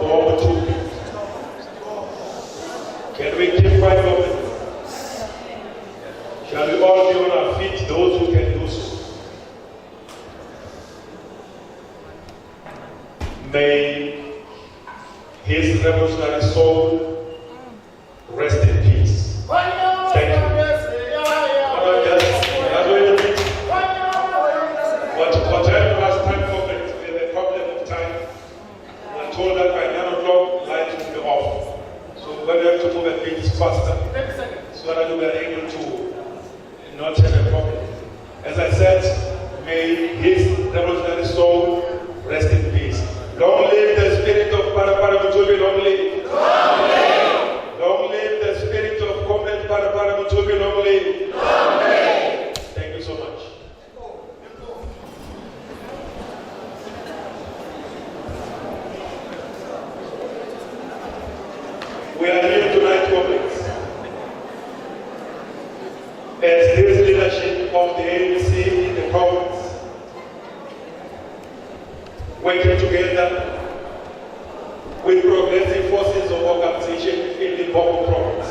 for two. Can we keep 5 minutes? Shall we all be on our feet, those who can do so? May his revolutionary soul rest in peace. Thank you. What happened last time, Prophet, we had a problem of time. I told that by 9 o'clock, light will be off. So when we have to move a bit faster, so that we are able to not have a problem. As I said, may his revolutionary soul rest in peace. Long live the spirit of Parapara Mutubi, long live. Long live. Long live the spirit of Comrade Parapara Mutubi, long live. Long live. Thank you so much. We are here tonight, comrades, as this leadership of the ANC in the province, working together with progressive forces of organization in the Limpopo province.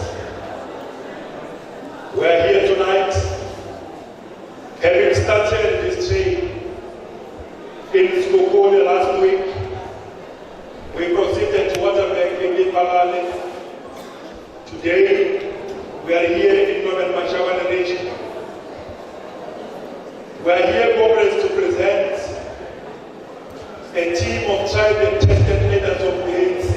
We are here tonight, having started this trade in Skokole last week. We proceeded to Waterberg in Palale. Today, we are here in Northern Mashawana region. We are here, comrades, to present a team of tried and tested leaders of the ANC.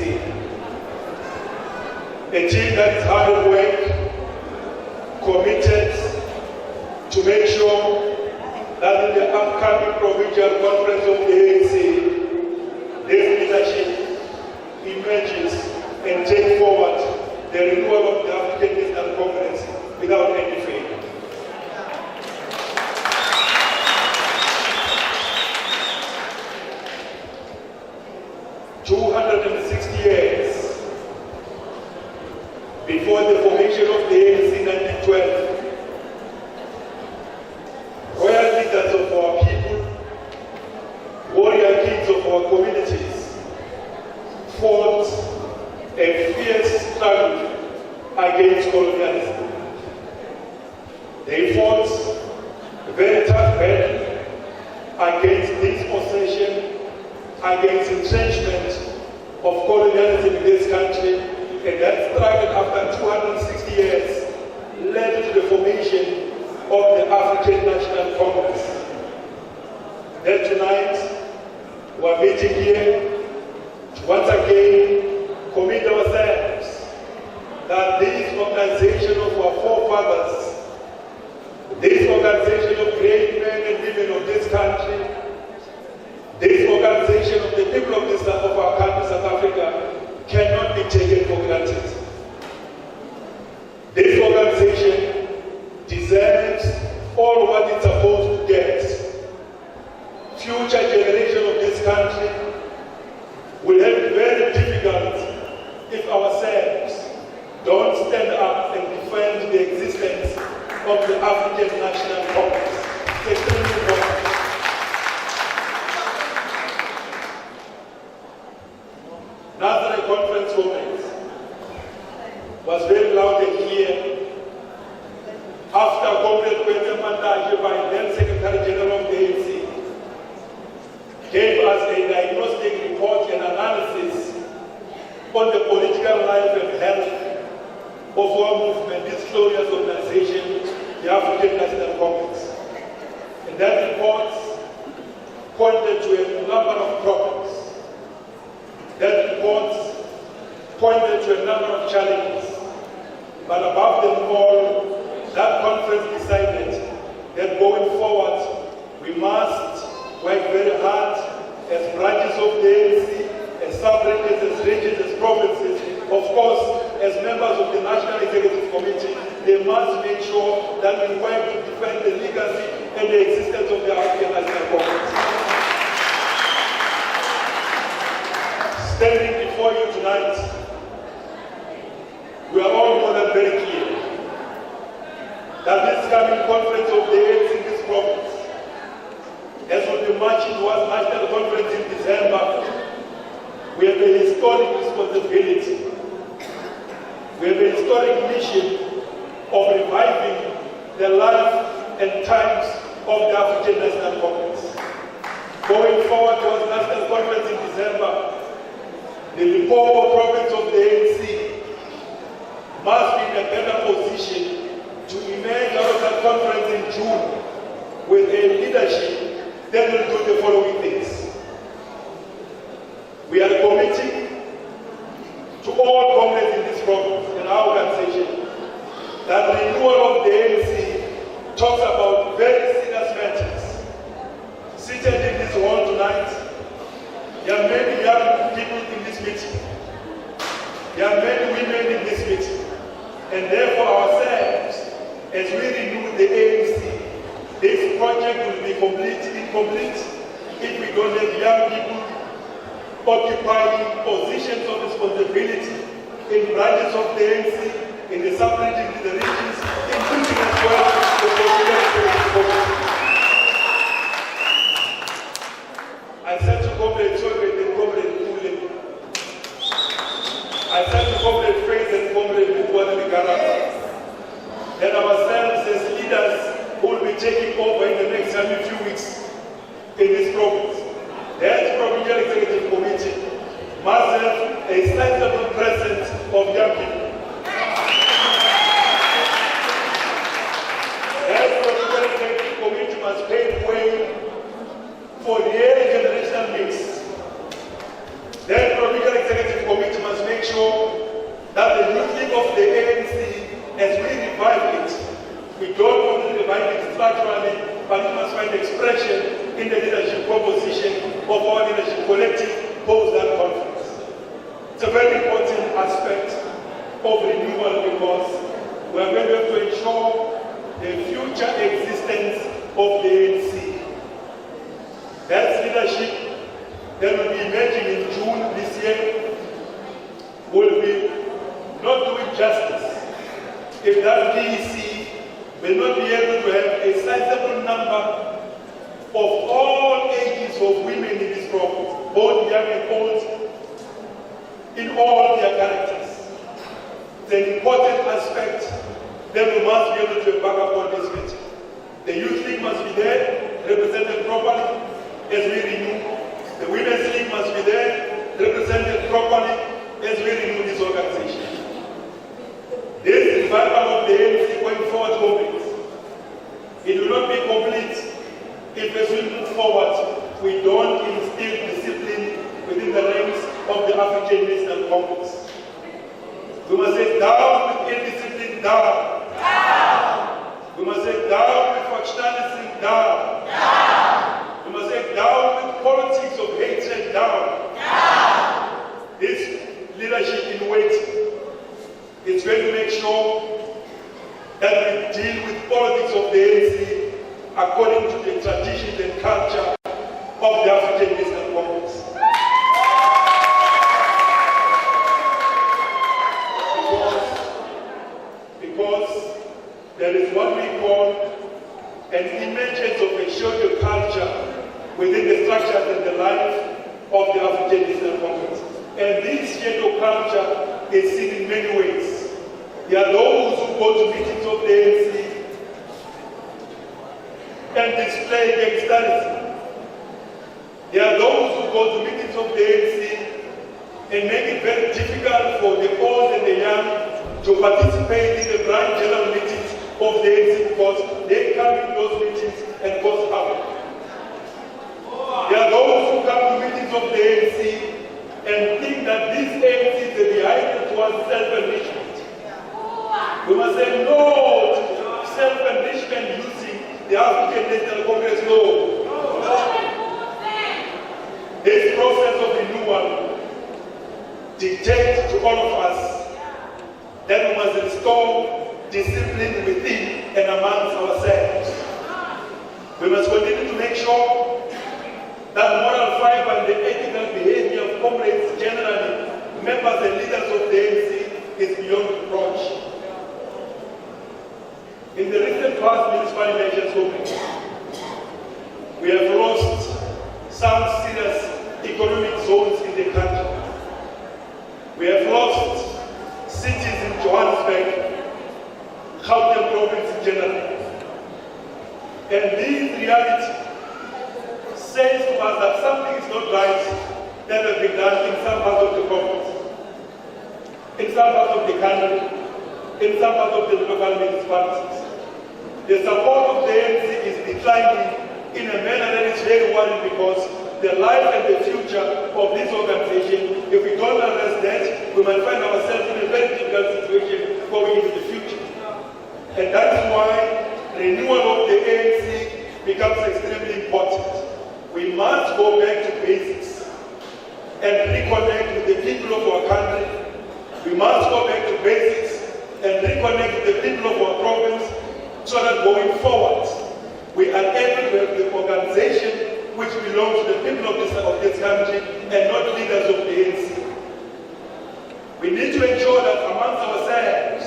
A team that is hard at work, committed to make sure that in the upcoming provincial conference of the ANC, this leadership emerges and takes forward the renewal of the African National Congress without any failure. Years before the formation of the ANC in 1912, royal leaders of our people, warrior kings of our communities, fought a fierce struggle against colonialism. They fought a very tough battle against dispossession, against entrenchment of colonialism in this country, and that struggle after 260 years led to the formation of the African National Congress. Then tonight, we are meeting here to once again commit ourselves that this organization of our forefathers, this organization of great men and women of this country, this organization of the people of our country, South Africa, cannot be taken for granted. This organization deserves all what it's supposed to get. Future generation of this country will have it very difficult if ourselves don't stand up and defend the existence of the African National Congress. It's extremely important. National Conference Congress was very loud and clear after Comrade Kwete Mandaje, by then Secretary General of the ANC, gave us a diagnostic report and analysis on the political life and health of our movement, this glorious organization, the African National Congress. And that report pointed to a number of problems. That report pointed to a number of challenges, but above them all, that conference decided that going forward, we must work very hard as branches of the ANC, as sub-regions, as regions, as provinces. Of course, as members of the National Executive Committee, they must make sure that we work to defend the legacy and the existence of the African National Congress. Standing before you tonight, we are all more than very clear that this coming conference of the ANC in this province, as will be marching towards National Conference in December, will be a historic responsibility. We have a historic mission of reviving the life and times of the African National Congress. Going forward towards National Conference in December, the Limpopo province of the ANC must be in a better position to emerge out of that conference in June with a leadership that will do the following things. We are committing to all comrades in this province and our organization that renewal of the ANC talks about very serious matters. Seated in this hall tonight, there are many young people in this meeting. There are many women in this meeting. And therefore ourselves, as we renew the ANC, this project will be incomplete if we don't have young people occupying positions of responsibility in branches of the ANC, in the sub-regions, in the regions, including as well the political. I said to Comrade Soviet and Comrade Kule, I said to Comrade Fraser and Comrade Mutwana Migarata, that ourselves as leaders who will be taking over in the next few weeks in this province, that Provincial Executive Committee must have a sizable presence of young people. That Provincial Executive Committee must pave way for the early generational mix. That Provincial Executive Committee must make sure that the youth league of the ANC, as we revive it, we don't only revive it structurally, but it must find expression in the leadership composition of our leadership collective post that conference. It's a very important aspect of renewal because we are going to have to ensure the future existence of the ANC. That leadership that will be emerging in June this year will be not doing justice if that DEC will not be able to have a sizable number of all ages of women in this province, both young and old, in all their characters. It's an important aspect that we must be able to embark upon this meeting. The youth league must be there, represented properly as we renew. The women's league must be there, represented properly as we renew this organization. This revival of the ANC going forward, comrades, it will not be complete if as we move forward, we don't instill discipline within the ranks of the African National Congress. We must say down with indiscipline, down. Down. We must say down with factionalism, down. Down. We must say down with politics of hatred, down. Down. This leadership in waiting is going to make sure that we deal with politics of the ANC according to the traditions and culture of the African National Congress. Because there is what we call an emergence of a social culture within the structures and the life of the African National Congress. And this shadow culture is seen in many ways. There are those who go to meetings of the ANC and display gangsterism. There are those who go to meetings of the ANC and make it very difficult for the old and the young to participate in the grand general meetings of the ANC because they come in those meetings and cause havoc. There are those who come to meetings of the ANC and think that this ANC is a vehicle towards self-enrichment. We must say no to self-enrichment using the African National Congress law. This process of renewal dictates to all of us that we must restore discipline within and amongst ourselves. We must continue to make sure that moral fiber and the ethical behavior of comrades generally, members and leaders of the ANC, is beyond reproach. In the recent past municipal elections, we have lost some serious economic zones in the country. Maritzburg, Gauteng province in general. And this reality says to us that something is not right that has been done in some parts of the province, in some parts of the country, in some parts of the local municipalities. The support of the ANC is declining in a manner that is very worrying, because the life and the future of this organization, if we don't address that, we might find ourselves in a very difficult situation going into the future. And that is why renewal of the ANC becomes extremely important. We must go back to basics and reconnect with the people of our country. We must go back to basics and reconnect with the people of our province, so that going forward, we are able to have the organization which belongs to the people of this country and not leaders of the ANC. We need to ensure that amongst ourselves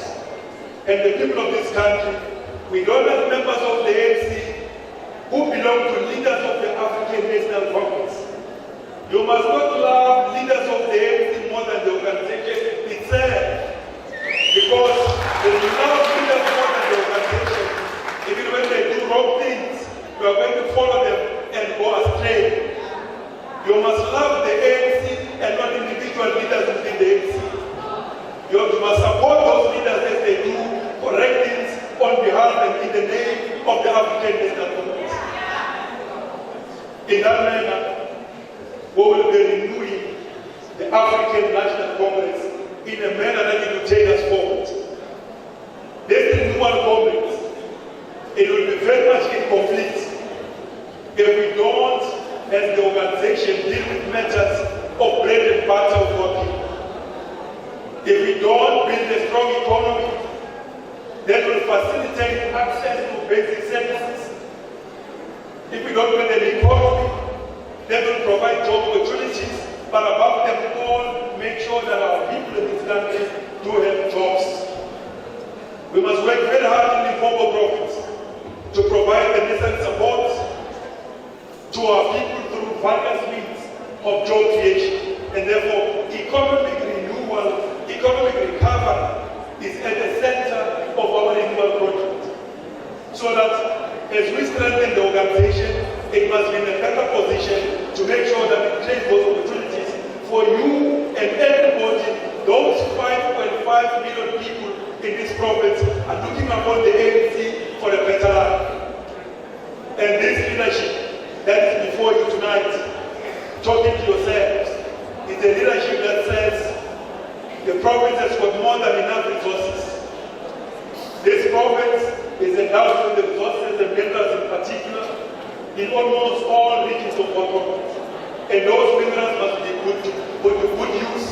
and the people of this country, we don't have members of the ANC who belong to leaders of the African National Congress. You must not love leaders of the ANC more than the organization itself, because when you love leaders more than the organization, even when they do wrong things, you are going to follow them and go astray. You must love the ANC and not individual leaders within the ANC. You must support those leaders as they do correct things on behalf and in the name of the African National Congress. In that manner, we will be renewing the African National Congress in a manner that it will take us forward. This renewal Congress, it will be very much incomplete if we don't, as the organization, deal with matters of bread and butter of our people. If we don't build a strong economy that will facilitate access to basic services, if we don't build an economy that will provide job opportunities, but above them all, make sure that our people in this country do have jobs. We must work very hard in the former province to provide the necessary support to our people through various means of job creation. And therefore, economic renewal, economic recovery is at the center of our renewal project. So that as we strengthen the organization, it must be in a better position to make sure that it creates those opportunities for you and everybody. Those 5.5 million people in this province are looking upon the ANC for a better life. And this leadership that is before you tonight, talking to yourselves, is a leadership that says the province has got more than enough resources. This province is endowed with the resources and minerals in particular in almost all regions of our province. And those minerals must be put to good use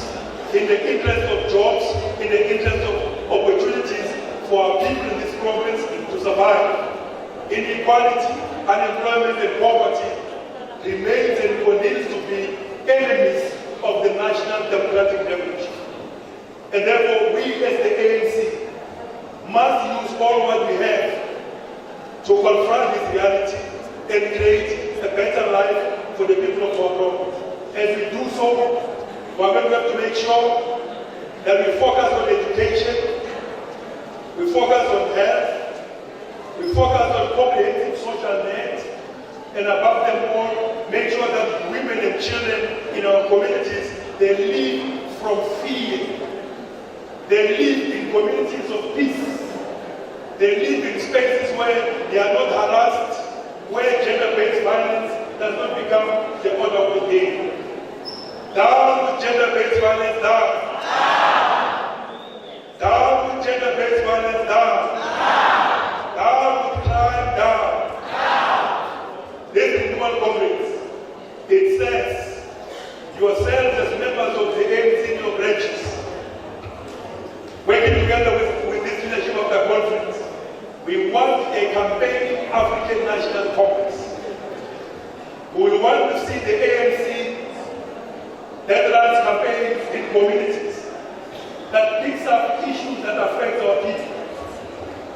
in the interest of jobs, in the interest of opportunities for our people in this province to survive. Inequality, unemployment and poverty remains and continues to be enemies of the national democratic revolution. And therefore we as the ANC must use all what we have to confront this reality and create a better life for the people of our province. As we do so, we are going to have to make sure that we focus on education, we focus on health, we focus on comprehensive social needs, and above them all, make sure that women and children in our communities, they live from fear. They live in communities of peace. They live in spaces where they are not harassed, where gender-based violence does not become the order of the day. Down with gender-based violence, down. Down with gender-based violence, down. Down with crime, down. This renewal conference, it says, yourselves as members of the ANC in your branches, working together with this leadership of the conference, we want a campaigning African National Congress. We will want to see the ANC that runs campaigns in communities, that picks up issues that affect our people.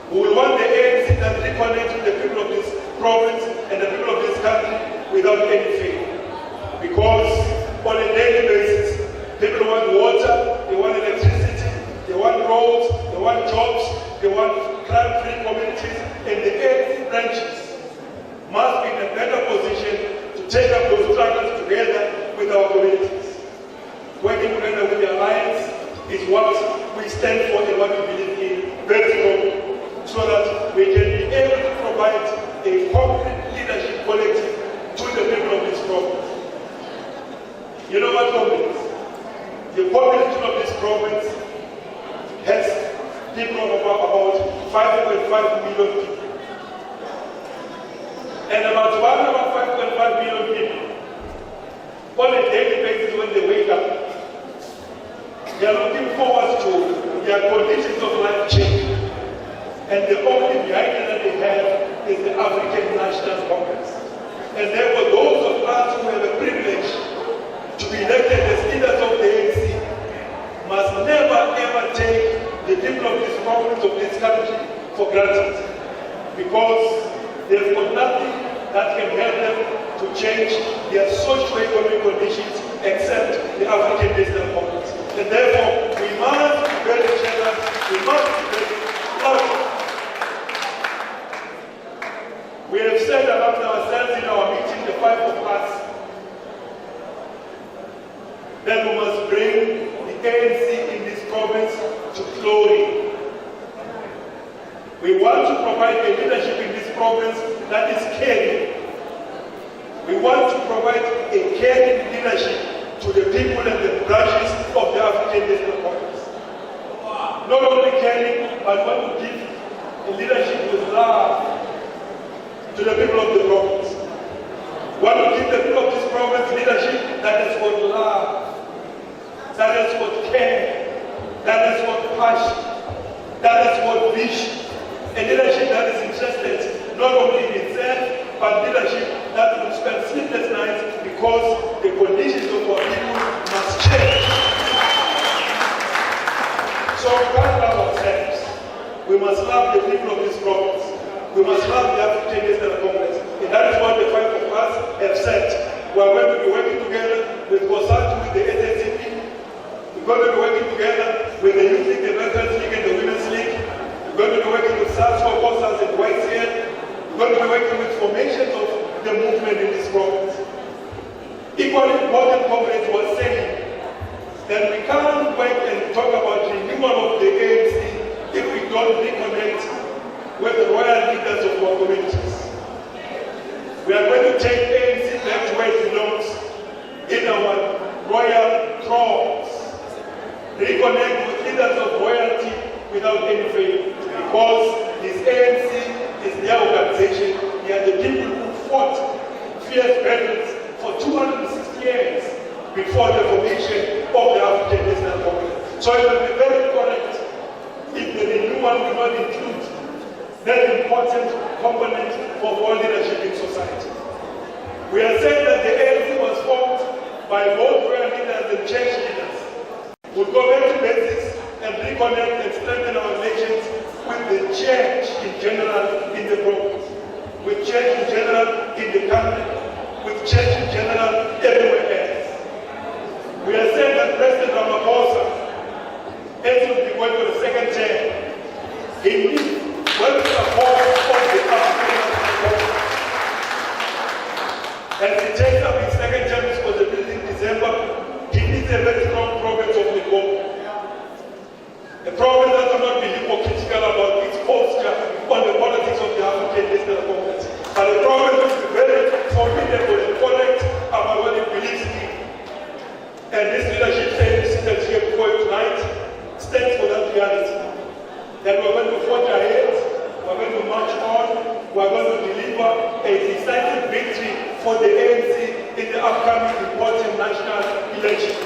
We will want the ANC that reconnects with the people of this province and the people of this country without any fear. Because on a daily basis, people want water, they want electricity, they want roads, they want want jobs, they want crime-free communities, and the ANC branches must be in a better position to take up those struggles together with our communities. Working together with the Alliance is what we stand for and what we believe in very strongly, so that we can be able to provide a concrete leadership collective to the people of this province. You know what, comrades? The population of this province has people of about 5.5 million people. And about 5.5 million people, on a daily basis when they wake up, they are looking forward to their conditions of life changing. And the only vehicle that they have is the African National Congress. And therefore, those of us who have a privilege to be elected as leaders of the ANC must never ever take the people of this province, of this country, for granted. Because they've got nothing that can help them to change their socio-economic conditions except the African National Congress. And therefore, we must be very generous, we must be very loving. We have said among ourselves in our meeting, the five of us, that we must bring the ANC in this province to glory. We want to provide a leadership in this province that is caring. We want to provide a caring leadership to the people and the branches of the African National Congress. Not only caring, but want to give a leadership with love to the people of the province. Want to give the people of this province leadership that is for love, that is for care, that is for passion, that is for vision. A leadership that is interested not only in itself, but leadership that will spend sleepless nights because the conditions of our people must change. So we can't love ourselves. We must love the people of this province. We must love the African National Congress. And that is what the five of us have said. We are going to be working together with COSATU, with the SSCP. We're going to be working together with the Youth League, the Veterans League, and the Women's League. We're going to be working with SARS for COSAS and YCL. We're going to be working with formations of the movement in this province. Equally important, comrades was saying that we can't wait and talk about renewal of the ANC if we don't reconnect with the royal leaders of our communities. We are going to take ANC back to where it belongs, in our royal thrones. Reconnect with leaders of royalty without any failure. Because this ANC is their organization. They are the people who fought fierce battles for 260 years before the formation of the African National Congress. So it will be very correct if the renewal will not include that important component for all leadership in society. We are saying that the ANC was formed by both royal leaders and church leaders. We'll go back to basics and reconnect and strengthen our relations with the church in general in the province, with church in general in the country, with church in general everywhere else. We are saying that President Ramaphosa, as will be going for the second term, he needs well support of the African National Congress. As he takes up his second term responsibility in December, he needs a very strong province of the government. A province that will not be hypocritical about its posture on the politics of the African National Congress, but a province which is very formidable and correct about what it believes in. And this leadership that here before you tonight stands for that reality. That we're going to forge ahead, we're going to march on, we're going to deliver a decisive victory for the ANC in the upcoming important national elections.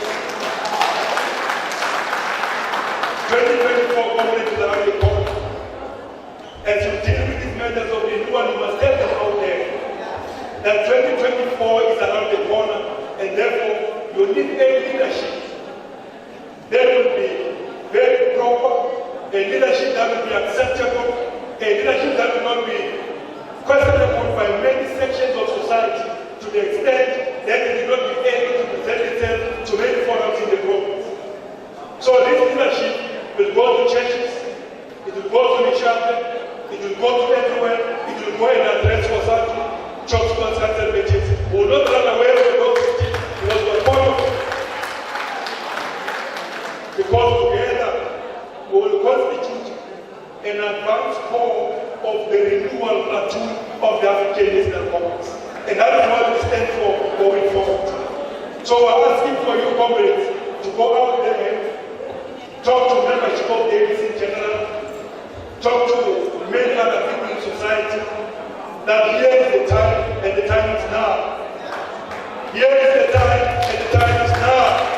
2024 community is around the corner. As you deal with these matters of renewal, you must tell them out there that 2024 is around the corner, and therefore you need a leadership that will be very proper, a leadership that will be acceptable, a leadership that will not be questionable by many sections of society to the extent that it will not be able to present itself to many forums in the province. So this leadership will go to churches, go to the chapel, it will go to everywhere, it will go and address for something, church concerts and meetings. We will not run away from those meetings because we are following. Because together we will constitute an advanced core of the renewal platoon of the African National Congress. And that is what we stand for going forward. So we're asking for you, comrades, to go out there, talk to membership of the ANC in general, talk to many other people in society, that here is the time, and the time is now. Here is the time, and the time is now.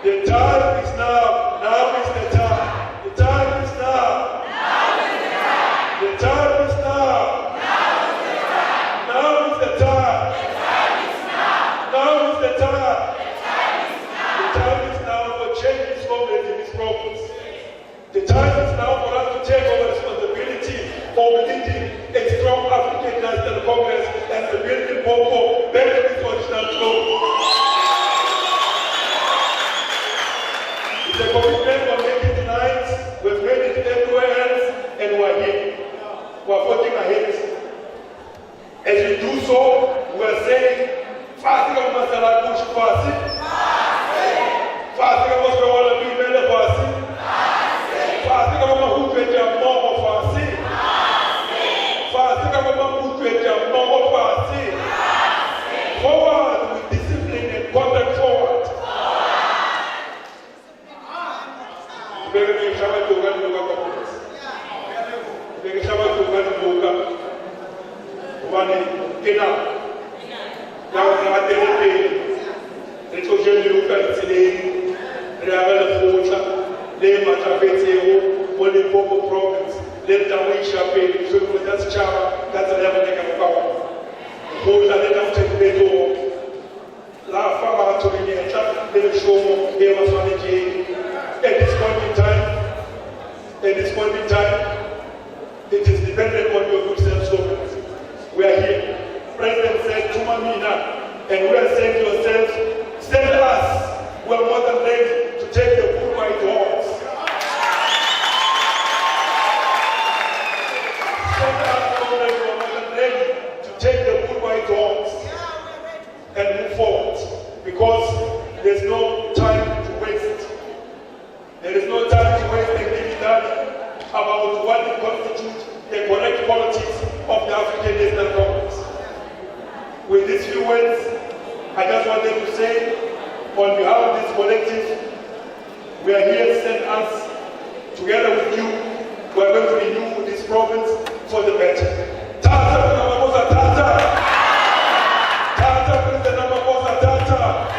The time is now. Now is the time. The time is now. The time is now. Now is the time. Now is the time. The time is now for changes from the problems. The time is now for us to take over responsibility for leading a strong African National Congress and the building Bongo back to its original glory. The commitment we're making tonight, we've made it everywhere else, and we're here. We're voting ahead. As we do so, we're saying, fasting of Masala Kush fasting. Fasting of Masala Bimele fasting. Fasting of Mahuja Momo fasting. Fasting of Mahuja Momo fasting. Forward with discipline and conduct forward. At this point in time, it is dependent on your good self-governance. We are here. President said, Tumamina, and we are saying to yourselves, send us. We are more than ready to take the bull by the horns. Send us, comrades, we are more than ready to take the bull by the horns and move forward. Because there's no time to waste. There is no time to waste and give it that about what will constitute the correct politics of the African National Congress. With these few words, I just wanted to say, on behalf of this collective, we are here to send us, together with you, we are going to renew this province for the better. Tata, Namakosa, Tata! Tata, President Namakosa, Tata!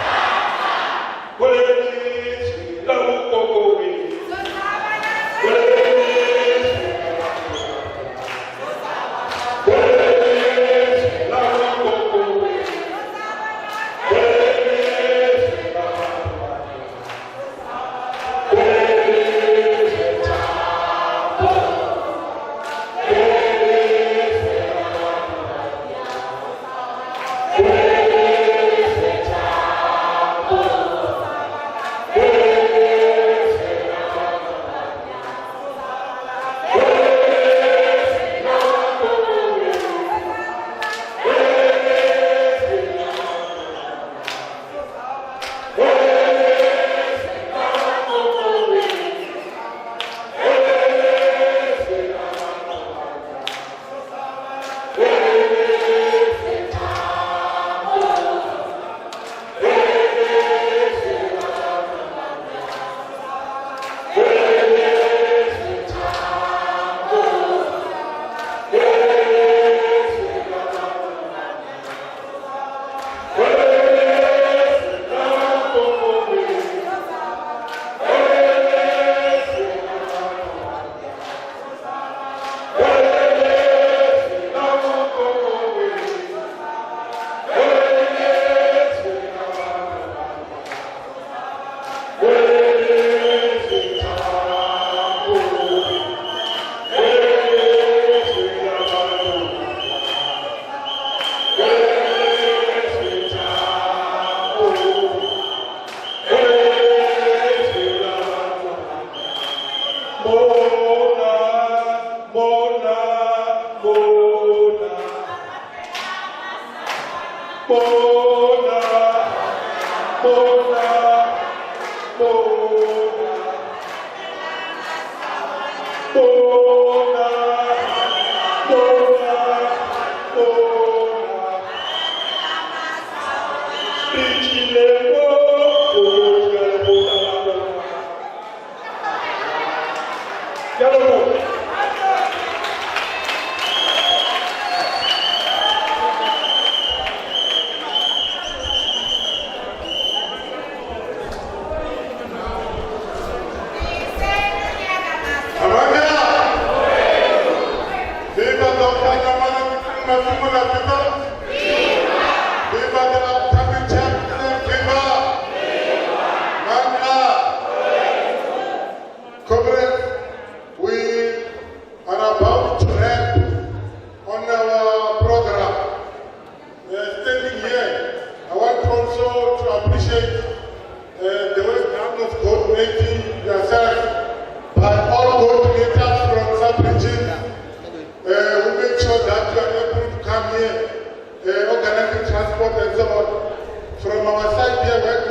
Bona, bona, bona, bona, bona, bona. Richilemo, bona, bona. Yalamo. Viva Dr. Namane Dickson Masemola, viva! Viva the upcoming champion, viva! Manga! Comrades, we are about to wrap on our program. Standing here, I want also to appreciate the work done of coordinating yourself by all coordinators from sub-region. We make sure that you are able to come here, organizing transport and so on. From our side here, we are